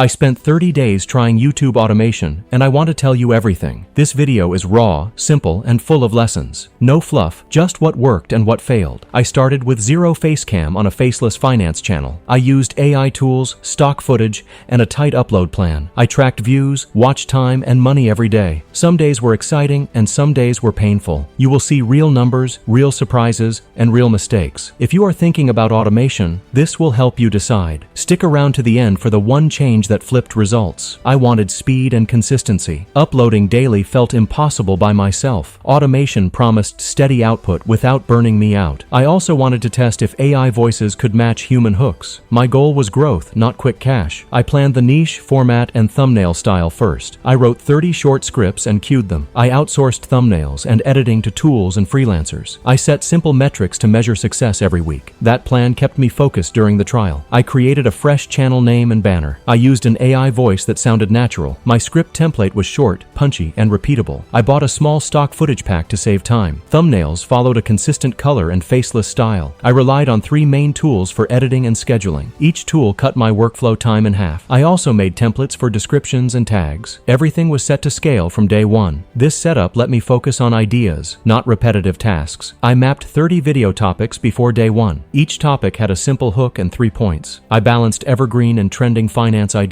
I spent 30 days trying YouTube automation, and I want to tell you everything. This video is raw, simple, and full of lessons. No fluff, just what worked and what failed. I started with zero face cam on a faceless finance channel. I used AI tools, stock footage, and a tight upload plan. I tracked views, watch time, and money every day. Some days were exciting, and some days were painful. You will see real numbers, real surprises, and real mistakes. If you are thinking about automation, this will help you decide. Stick around to the end for the one change that flipped results. I wanted speed and consistency. Uploading daily felt impossible by myself. Automation promised steady output without burning me out. I also wanted to test if AI voices could match human hooks. My goal was growth, not quick cash. I planned the niche, format, and thumbnail style first. I wrote 30 short scripts and queued them. I outsourced thumbnails and editing to tools and freelancers. I set simple metrics to measure success every week. That plan kept me focused during the trial. I created a fresh channel name and banner. I used an AI voice that sounded natural. My script template was short, punchy, and repeatable. I bought a small stock footage pack to save time. Thumbnails followed a consistent color and faceless style. I relied on 3 main tools for editing and scheduling. Each tool cut my workflow time in half. I also made templates for descriptions and tags. Everything was set to scale from day one. This setup let me focus on ideas, not repetitive tasks. I mapped 30 video topics before day one. Each topic had a simple hook and 3 points. I balanced evergreen and trending finance ideas.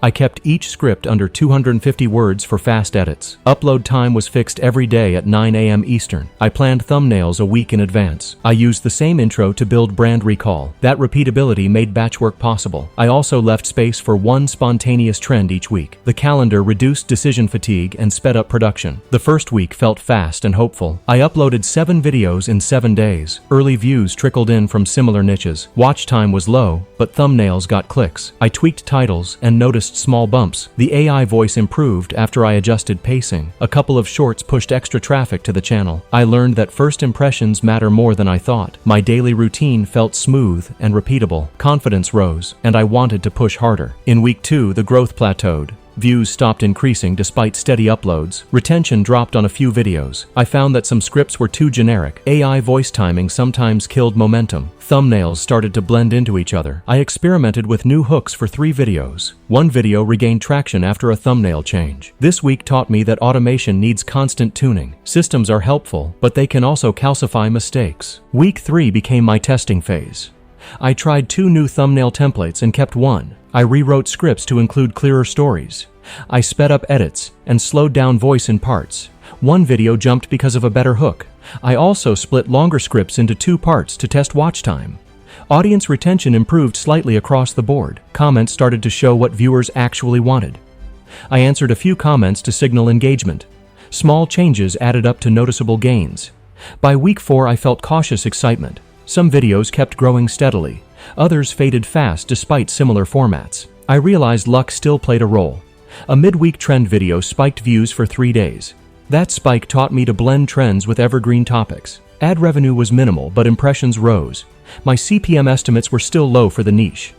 I kept each script under 250 words for fast edits. Upload time was fixed every day at 9 a.m. Eastern. I planned thumbnails a week in advance. I used the same intro to build brand recall. That repeatability made batch work possible. I also left space for one spontaneous trend each week. The calendar reduced decision fatigue and sped up production. The first week felt fast and hopeful. I uploaded 7 videos in 7 days. Early views trickled in from similar niches. Watch time was low, but thumbnails got clicks. I tweaked titles and noticed small bumps. The AI voice improved after I adjusted pacing. A couple of shorts pushed extra traffic to the channel. I learned that first impressions matter more than I thought. My daily routine felt smooth and repeatable. Confidence rose, and I wanted to push harder. In week 2, the growth plateaued. Views stopped increasing despite steady uploads. Retention dropped on a few videos. I found that some scripts were too generic. AI voice timing sometimes killed momentum. Thumbnails started to blend into each other. I experimented with new hooks for 3 videos. One video regained traction after a thumbnail change. This week taught me that automation needs constant tuning. Systems are helpful, but they can also calcify mistakes. Week 3 became my testing phase. I tried 2 new thumbnail templates and kept one. I rewrote scripts to include clearer stories. I sped up edits and slowed down voice in parts. One video jumped because of a better hook. I also split longer scripts into 2 parts to test watch time. Audience retention improved slightly across the board. Comments started to show what viewers actually wanted. I answered a few comments to signal engagement. Small changes added up to noticeable gains. By week 4, I felt cautious excitement. Some videos kept growing steadily. Others faded fast despite similar formats. I realized luck still played a role. A midweek trend video spiked views for 3 days. That spike taught me to blend trends with evergreen topics. Ad revenue was minimal, but impressions rose. My CPM estimates were still low for the niche.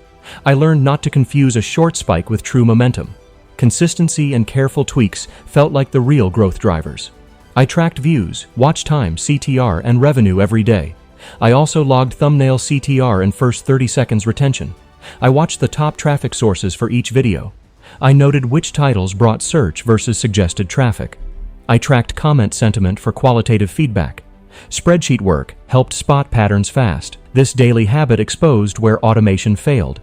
I learned not to confuse a short spike with true momentum. Consistency and careful tweaks felt like the real growth drivers. I tracked views, watch time, CTR, and revenue every day. I also logged thumbnail CTR and first 30 seconds retention. I watched the top traffic sources for each video. I noted which titles brought search versus suggested traffic. I tracked comment sentiment for qualitative feedback. Spreadsheet work helped spot patterns fast. This daily habit exposed where automation failed.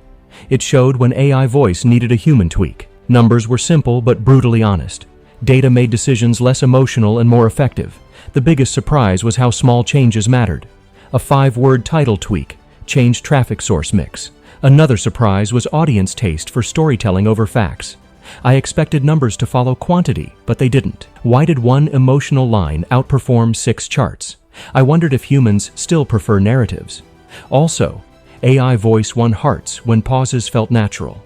It showed when AI voice needed a human tweak. Numbers were simple but brutally honest. Data made decisions less emotional and more effective. The biggest surprise was how small changes mattered. A 5-word title tweak changed traffic source mix. Another surprise was audience taste for storytelling over facts. I expected numbers to follow quantity, but they didn't. Why did one emotional line outperform 6 charts? I wondered if humans still prefer narratives. Also, AI voice won hearts when pauses felt natural.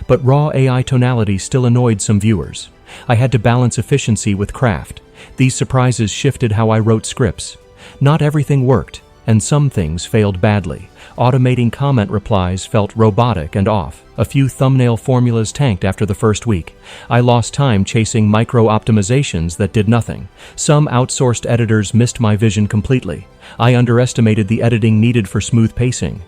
But raw AI tonality still annoyed some viewers. I had to balance efficiency with craft. These surprises shifted how I wrote scripts. Not everything worked, and some things failed badly. Automating comment replies felt robotic and off. A few thumbnail formulas tanked after the first week. I lost time chasing micro-optimizations that did nothing. Some outsourced editors missed my vision completely. I underestimated the editing needed for smooth pacing.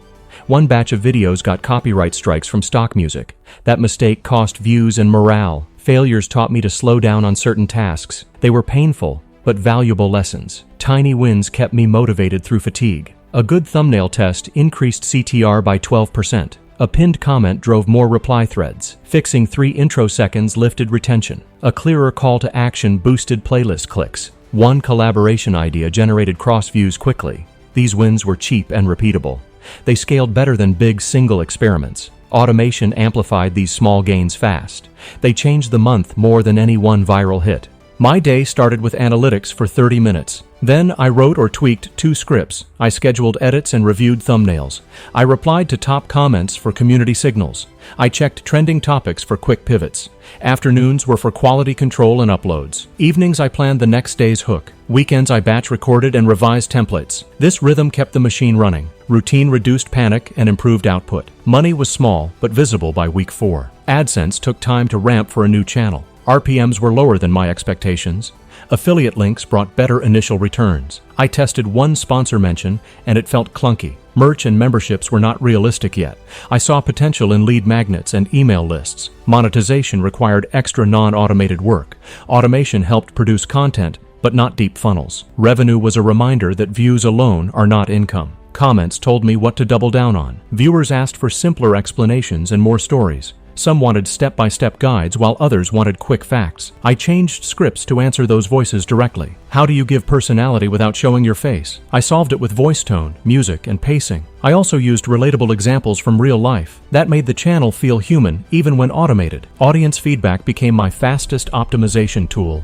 One batch of videos got copyright strikes from stock music. That mistake cost views and morale. Failures taught me to slow down on certain tasks. They were painful, but valuable lessons. Tiny wins kept me motivated through fatigue. A good thumbnail test increased CTR by 12%. A pinned comment drove more reply threads. Fixing 3 intro seconds lifted retention. A clearer call to action boosted playlist clicks. One collaboration idea generated cross-views quickly. These wins were cheap and repeatable. They scaled better than big single experiments. Automation amplified these small gains fast. They changed the month more than any one viral hit. My day started with analytics for 30 minutes. Then I wrote or tweaked 2 scripts. I scheduled edits and reviewed thumbnails. I replied to top comments for community signals. I checked trending topics for quick pivots. Afternoons were for quality control and uploads. Evenings I planned the next day's hook. Weekends I batch recorded and revised templates. This rhythm kept the machine running. Routine reduced panic and improved output. Money was small but visible by week 4. AdSense took time to ramp for a new channel. RPMs were lower than my expectations. Affiliate links brought better initial returns. I tested one sponsor mention and it felt clunky. Merch and memberships were not realistic yet. I saw potential in lead magnets and email lists. Monetization required extra non-automated work. Automation helped produce content, but not deep funnels. Revenue was a reminder that views alone are not income. Comments told me what to double down on. Viewers asked for simpler explanations and more stories. Some wanted step-by-step guides while others wanted quick facts. I changed scripts to answer those voices directly. How do you give personality without showing your face? I solved it with voice tone, music, and pacing. I also used relatable examples from real life. That made the channel feel human, even when automated. Audience feedback became my fastest optimization tool.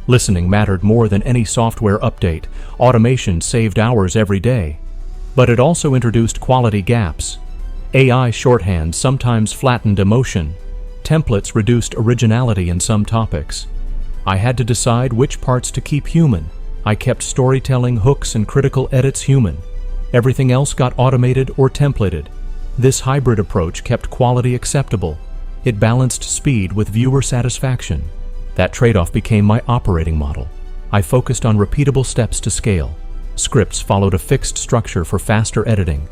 Listening mattered more than any software update. Automation saved hours every day. But it also introduced quality gaps. AI shorthand sometimes flattened emotion. Templates reduced originality in some topics. I had to decide which parts to keep human. I kept storytelling, hooks, and critical edits human. Everything else got automated or templated. This hybrid approach kept quality acceptable. It balanced speed with viewer satisfaction. That trade-off became my operating model. I focused on repeatable steps to scale. Scripts followed a fixed structure for faster editing.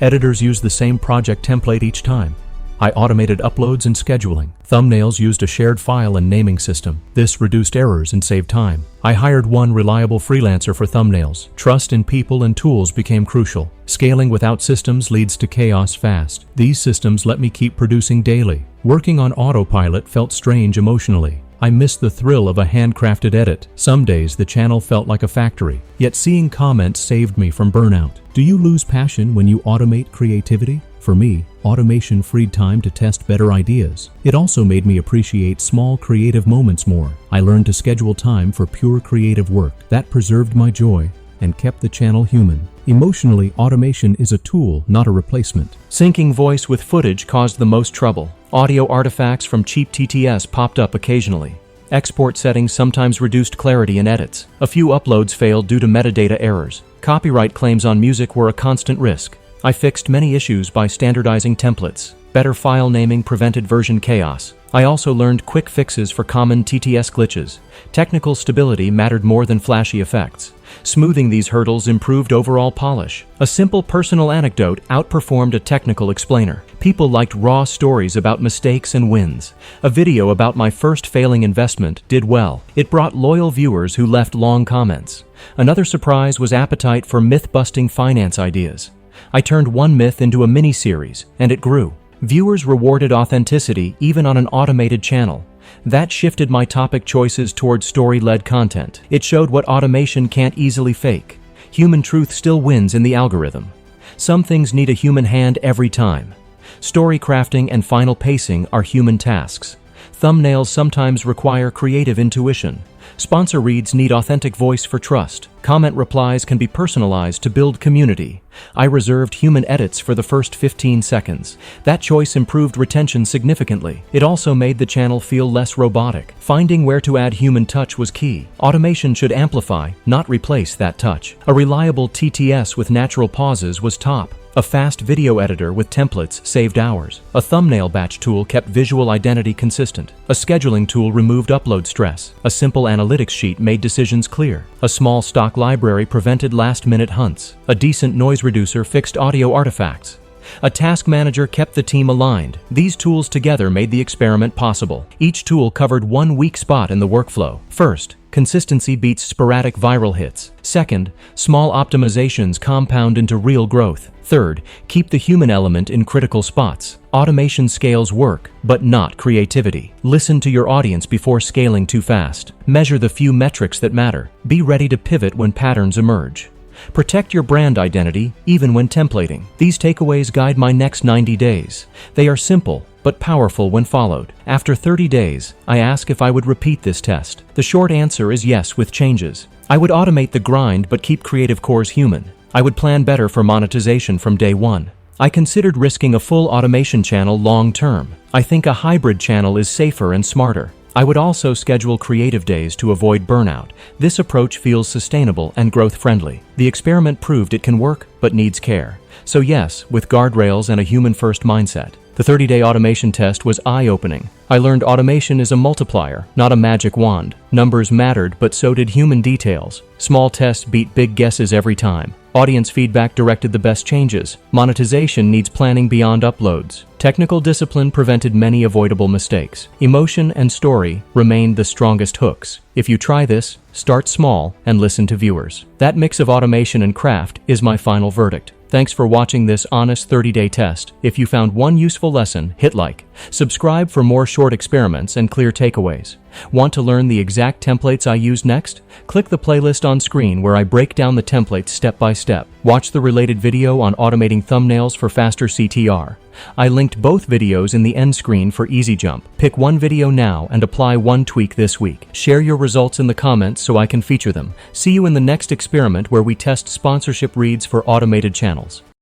Editors used the same project template each time. I automated uploads and scheduling. Thumbnails used a shared file and naming system. This reduced errors and saved time. I hired one reliable freelancer for thumbnails. Trust in people and tools became crucial. Scaling without systems leads to chaos fast. These systems let me keep producing daily. Working on autopilot felt strange emotionally. I missed the thrill of a handcrafted edit. Some days the channel felt like a factory, yet seeing comments saved me from burnout. Do you lose passion when you automate creativity? For me, automation freed time to test better ideas. It also made me appreciate small creative moments more. I learned to schedule time for pure creative work. That preserved my joy and kept the channel human. Emotionally, automation is a tool, not a replacement. Syncing voice with footage caused the most trouble. Audio artifacts from cheap TTS popped up occasionally. Export settings sometimes reduced clarity in edits. A few uploads failed due to metadata errors. Copyright claims on music were a constant risk. I fixed many issues by standardizing templates. Better file naming prevented version chaos. I also learned quick fixes for common TTS glitches. Technical stability mattered more than flashy effects. Smoothing these hurdles improved overall polish. A simple personal anecdote outperformed a technical explainer. People liked raw stories about mistakes and wins. A video about my first failing investment did well. It brought loyal viewers who left long comments. Another surprise was appetite for myth-busting finance ideas. I turned one myth into a mini-series, and it grew. Viewers rewarded authenticity even on an automated channel. That shifted my topic choices toward story-led content. It showed what automation can't easily fake. Human truth still wins in the algorithm. Some things need a human hand every time. Story crafting and final pacing are human tasks. Thumbnails sometimes require creative intuition. Sponsor reads need authentic voice for trust. Comment replies can be personalized to build community. I reserved human edits for the first 15 seconds. That choice improved retention significantly. It also made the channel feel less robotic. Finding where to add human touch was key. Automation should amplify, not replace that touch. A reliable TTS with natural pauses was top. A fast video editor with templates saved hours. A thumbnail batch tool kept visual identity consistent. A scheduling tool removed upload stress. A simple analytics sheet made decisions clear. A small stock library prevented last-minute hunts. A decent noise reducer fixed audio artifacts. A task manager kept the team aligned. These tools together made the experiment possible. Each tool covered one weak spot in the workflow. First, consistency beats sporadic viral hits. Second, small optimizations compound into real growth. Third, keep the human element in critical spots. Automation scales work, but not creativity. Listen to your audience before scaling too fast. Measure the few metrics that matter. Be ready to pivot when patterns emerge. Protect your brand identity, even when templating. These takeaways guide my next 90 days. They are simple, but powerful when followed. After 30 days, I ask if I would repeat this test. The short answer is yes, with changes. I would automate the grind, but keep creative cores human. I would plan better for monetization from day one. I considered risking a full automation channel long term. I think a hybrid channel is safer and smarter. I would also schedule creative days to avoid burnout. This approach feels sustainable and growth-friendly. The experiment proved it can work, but needs care. So yes, with guardrails and a human-first mindset. The 30-day automation test was eye-opening. I learned automation is a multiplier, not a magic wand. Numbers mattered, but so did human details. Small tests beat big guesses every time. Audience feedback directed the best changes. Monetization needs planning beyond uploads. Technical discipline prevented many avoidable mistakes. Emotion and story remained the strongest hooks. If you try this, start small and listen to viewers. That mix of automation and craft is my final verdict. Thanks for watching this honest 30-day test. If you found one useful lesson, hit like. Subscribe for more short experiments and clear takeaways. Want to learn the exact templates I use next? Click the playlist on screen where I break down the templates step by step. Watch the related video on automating thumbnails for faster CTR. I linked both videos in the end screen for easy jump. Pick one video now and apply one tweak this week. Share your results in the comments so I can feature them. See you in the next experiment where we test sponsorship reads for automated channels.